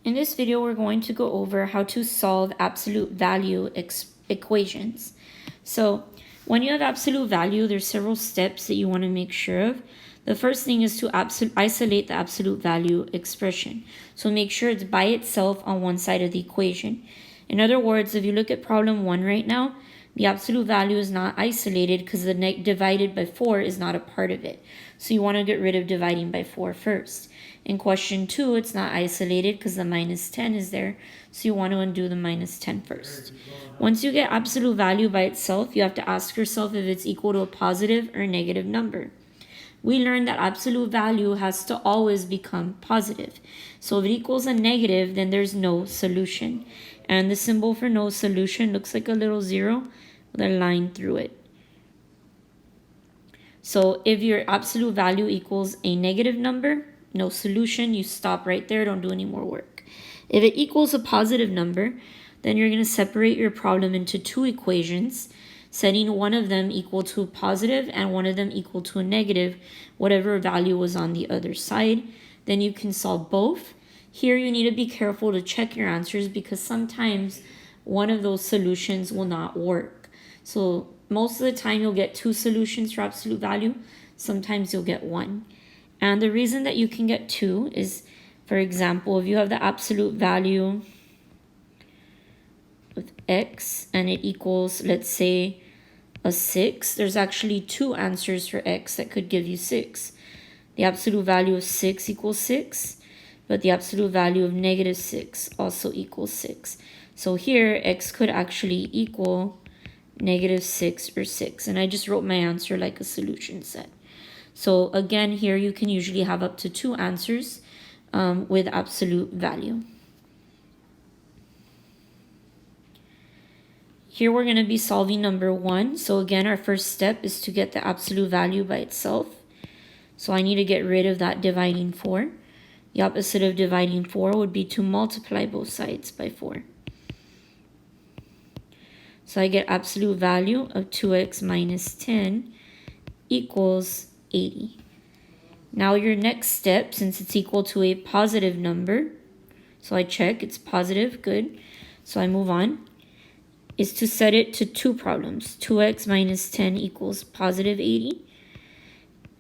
In this video, we're going to go over how to solve absolute value equations. So when you have absolute value, there's several steps that you want to make sure of. The first thing is to isolate the absolute value expression. So make sure it's by itself on one side of the equation. In other words, if you look at problem 1 right now, the absolute value is not isolated because the divided by 4 is not a part of it. So you want to get rid of dividing by 4 first. In question 2, it's not isolated because the minus 10 is there. So you want to undo the minus 10 first. Once you get absolute value by itself, you have to ask yourself if it's equal to a positive or negative number. We learned that absolute value has to always become positive. So if it equals a negative, then there's no solution. And the symbol for no solution looks like a little 0 with a line through it. So if your absolute value equals a negative number, no solution, you stop right there, don't do any more work. If it equals a positive number, then you're going to separate your problem into two equations, setting one of them equal to a positive and one of them equal to a negative, whatever value was on the other side. Then you can solve both. Here you need to be careful to check your answers because sometimes one of those solutions will not work. So most of the time you'll get two solutions for absolute value. Sometimes you'll get one. And the reason that you can get two is, for example, if you have the absolute value with x and it equals, let's say, a 6, there's actually two answers for x that could give you 6. The absolute value of 6 equals 6, but the absolute value of negative 6 also equals 6. So here, x could actually equal negative 6 or 6. And I just wrote my answer like a solution set. So again, here you can usually have up to two answers with absolute value. Here we're going to be solving number 1. So again, our first step is to get the absolute value by itself. So I need to get rid of that dividing 4. The opposite of dividing 4 would be to multiply both sides by 4. So I get absolute value of 2x minus 10 equals 80. Now your next step, since it's equal to a positive number, so I check it's positive, good. So I move on, is to set it to two problems. 2x minus 10 equals positive 80.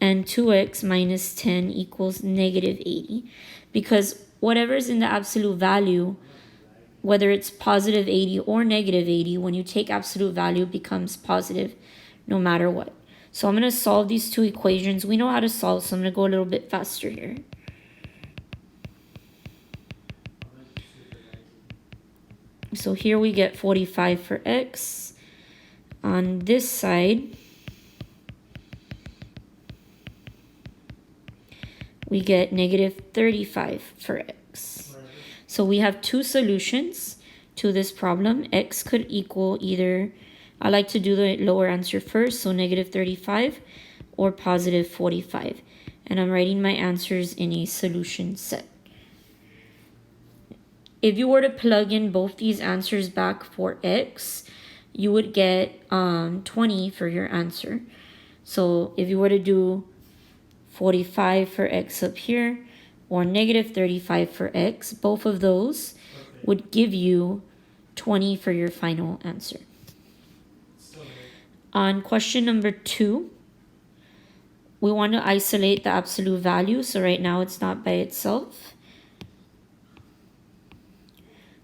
And 2x minus 10 equals negative 80. Because whatever is in the absolute value, whether it's positive 80 or negative 80, when you take absolute value, it becomes positive no matter what. So I'm going to solve these two equations. We know how to solve, so I'm going to go a little bit faster here. So here we get 45 for x. On this side, we get negative 35 for x. So we have two solutions to this problem. X could equal either, I like to do the lower answer first, so negative 35 or positive 45. And I'm writing my answers in a solution set. If you were to plug in both these answers back for x, you would get 20 for your answer. So if you were to do 45 for x up here or negative 35 for x, both of those would give you 20 for your final answer. On question number 2, we want to isolate the absolute value. So right now it's not by itself.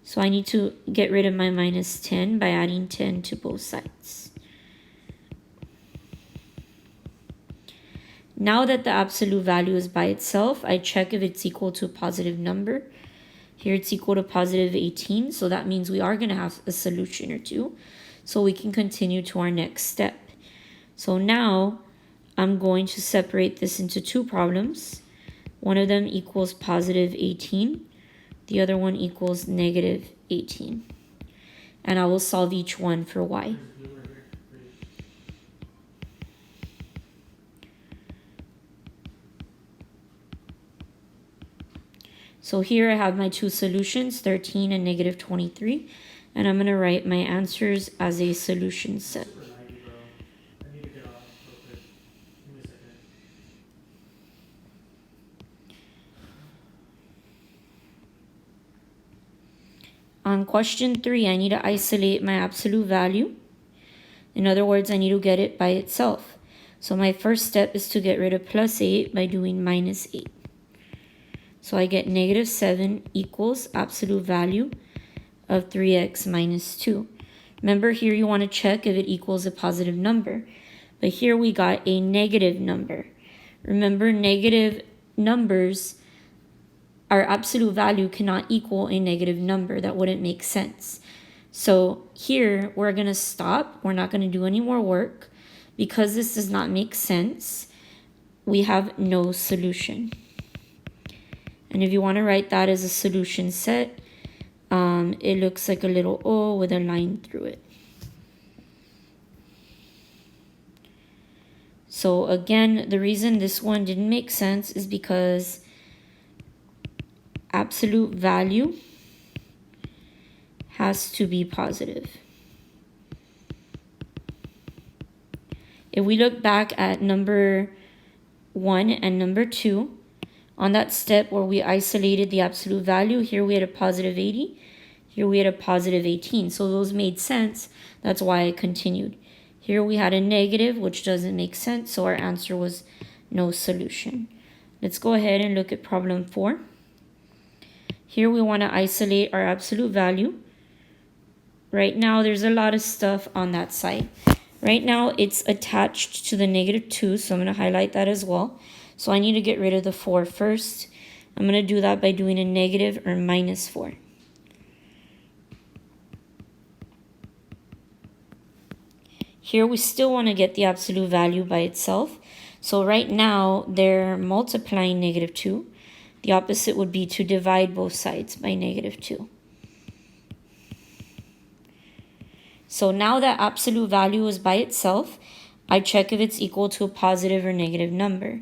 So I need to get rid of my minus 10 by adding 10 to both sides. Now that the absolute value is by itself, I check if it's equal to a positive number. Here it's equal to positive 18, so that means we are going to have a solution or two. So we can continue to our next step. So now I'm going to separate this into two problems. One of them equals positive 18. The other one equals negative 18. And I will solve each one for y. So here I have my two solutions, 13 and negative 23. And I'm going to write my answers as a solution set. on question 3, I need to isolate my absolute value. In other words, I need to get it by itself. So my first step is to get rid of plus 8 by doing minus 8. So I get negative 7 equals absolute value of 3x minus 2. Remember, here you want to check if it equals a positive number. But here we got a negative number. Remember, negative numbers, our absolute value cannot equal a negative number. That wouldn't make sense. So here we're going to stop. We're not going to do any more work. Because this does not make sense, we have no solution. And if you want to write that as a solution set, it looks like a little O with a line through it. So again, the reason this one didn't make sense is because absolute value has to be positive. If we look back at number 1 and number 2, on that step where we isolated the absolute value, here we had a positive 80, here we had a positive 18. So those made sense. That's why I continued. Here we had a negative, which doesn't make sense, so our answer was no solution. Let's go ahead and look at problem 4. Here we want to isolate our absolute value. Right now, there's a lot of stuff on that side. Right now, it's attached to the negative 2, so I'm going to highlight that as well. So I need to get rid of the 4 first. I'm going to do that by doing a negative or minus 4. Here we still want to get the absolute value by itself. So right now, they're multiplying negative 2. The opposite would be to divide both sides by negative 2. So now that absolute value is by itself, I check if it's equal to a positive or negative number.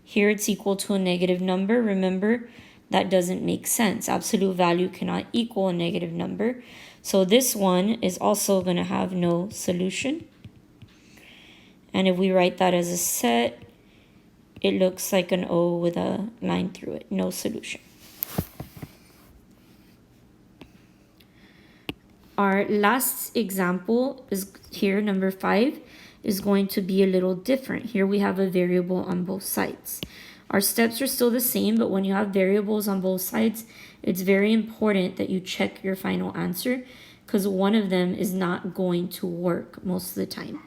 Here it's equal to a negative number. Remember, that doesn't make sense. Absolute value cannot equal a negative number. So this one is also going to have no solution. And if we write that as a set, it looks like an O with a line through it. No solution. Our last example is here, number 5, is going to be a little different. Here we have a variable on both sides. Our steps are still the same, but when you have variables on both sides, it's very important that you check your final answer because one of them is not going to work most of the time.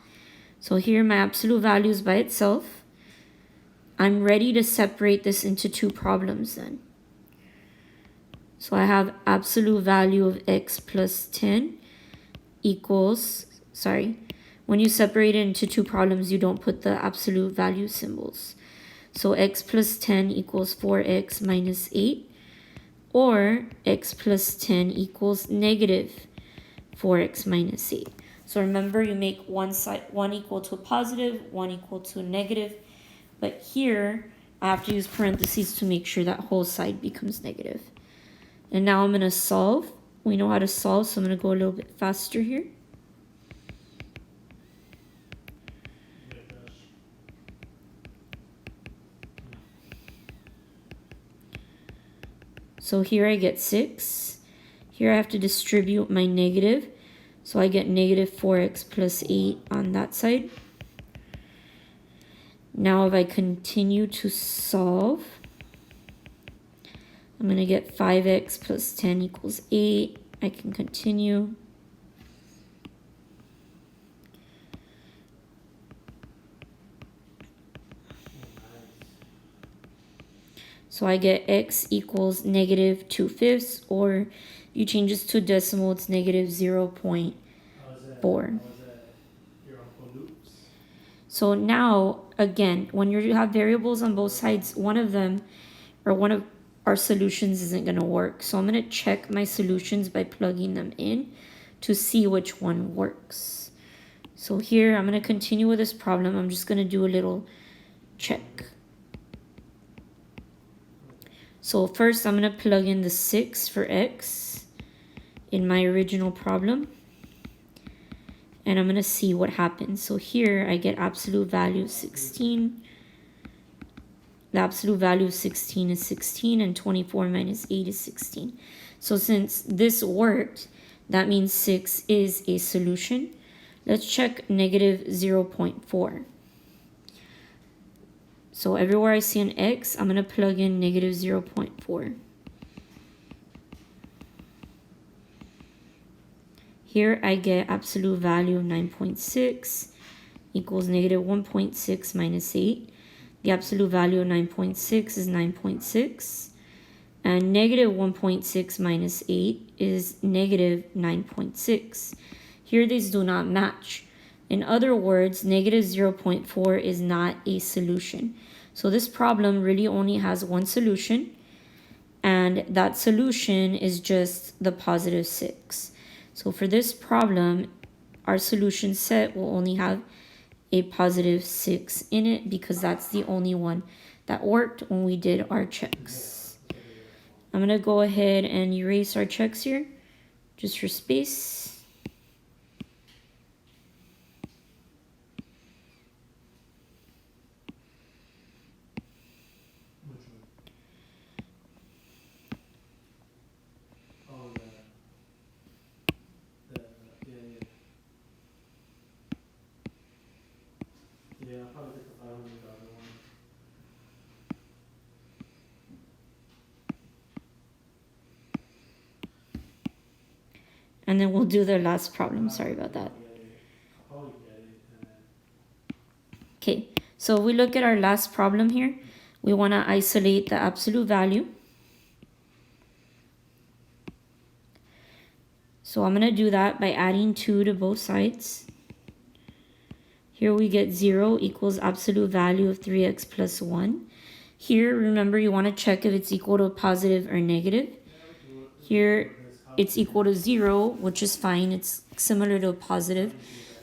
So here my absolute value is by itself. I'm ready to separate this into 2 problems then. So I have absolute value of x plus 10 equals, when you separate it into 2 problems, you don't put the absolute value symbols. So x plus 10 equals 4x minus 8, or x plus 10 equals negative 4x minus 8. So remember, you make one equal to a positive, one equal to a negative. But here, I have to use parentheses to make sure that whole side becomes negative. And now I'm going to solve. We know how to solve, so I'm going to go a little bit faster here. So here I get 6. Here I have to distribute my negative. So I get negative 4x plus 8 on that side. Now if I continue to solve, I'm going to get 5x plus 10 equals 8. I can continue. So I get x equals negative 2/5, or if you change this to a decimal, it's negative 0.4. So now, again, when you have variables on both sides, one of our solutions isn't going to work. So I'm going to check my solutions by plugging them in to see which one works. So here, I'm going to continue with this problem. I'm just going to do a little check. So first, I'm going to plug in the 6 for x in my original problem. And I'm going to see what happens. So here, I get absolute value 16 the absolute value of 16 is 16, and 24 minus 8 is 16. So since this worked, that means 6 is a solution. Let's check negative 0.4. So everywhere I see an x, I'm going to plug in negative 0.4. Here I get absolute value of 9.6 equals negative 1.6 minus 8. The absolute value of 9.6 is 9.6. And negative 1.6 minus 8 is negative 9.6. Here these do not match. In other words, negative 0.4 is not a solution. So this problem really only has one solution, and that solution is just the positive 6. So for this problem, our solution set will only have a positive 6 in it because that's the only one that worked when we did our checks. I'm going to go ahead and erase our checks here just for space. Yeah, I'll probably get the $500 one. And then we'll do the last problem. Sorry about that. Okay, so if we look at our last problem here, we want to isolate the absolute value. So I'm going to do that by adding 2 to both sides. Here we get 0 equals absolute value of 3x plus 1. Here, remember, you want to check if it's equal to a positive or negative. Here, it's equal to 0, which is fine. It's similar to a positive.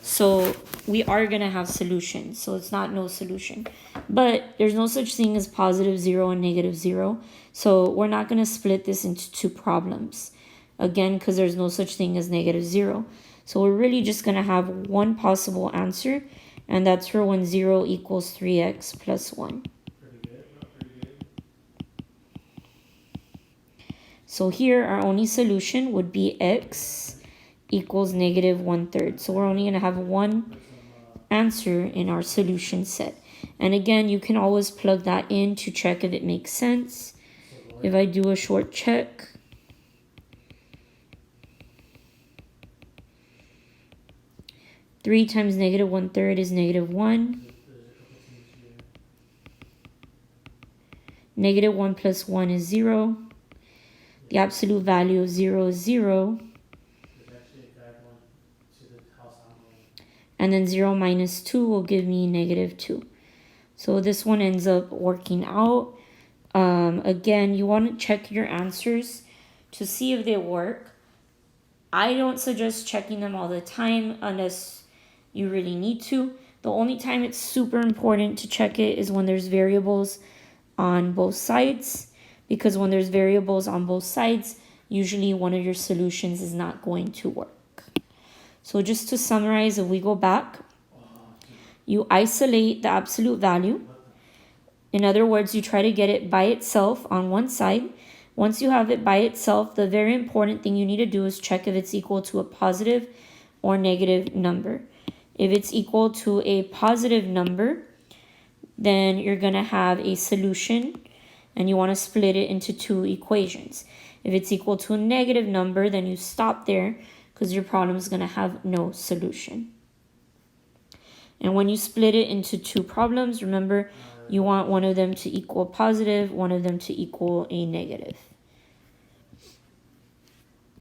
So we are going to have solutions. So it's not no solution. But there's no such thing as positive 0 and negative 0. So we're not going to split this into two problems. Again, because there's no such thing as negative 0. So we're really just going to have one possible answer. And that's for when 0 equals 3x plus 1. So here, our only solution would be x equals negative 1/3. So we're only going to have one answer in our solution set. And again, you can always plug that in to check if it makes sense. If I do a short check, three times negative 1/3 is negative 1. Negative 1 plus 1 is 0. The absolute value of 0 is 0. And then 0 minus 2 will give me negative 2. So this one ends up working out. Again, you want to check your answers to see if they work. I don't suggest checking them all the time unless you really need to. The only time it's super important to check it is when there's variables on both sides. Because when there's variables on both sides, usually one of your solutions is not going to work. So just to summarize, if we go back, you isolate the absolute value. In other words, you try to get it by itself on one side. Once you have it by itself, the very important thing you need to do is check if it's equal to a positive or negative number. If it's equal to a positive number, then you're going to have a solution and you want to split it into two equations. If it's equal to a negative number, then you stop there because your problem is going to have no solution. And when you split it into two problems, remember, you want one of them to equal positive, one of them to equal a negative.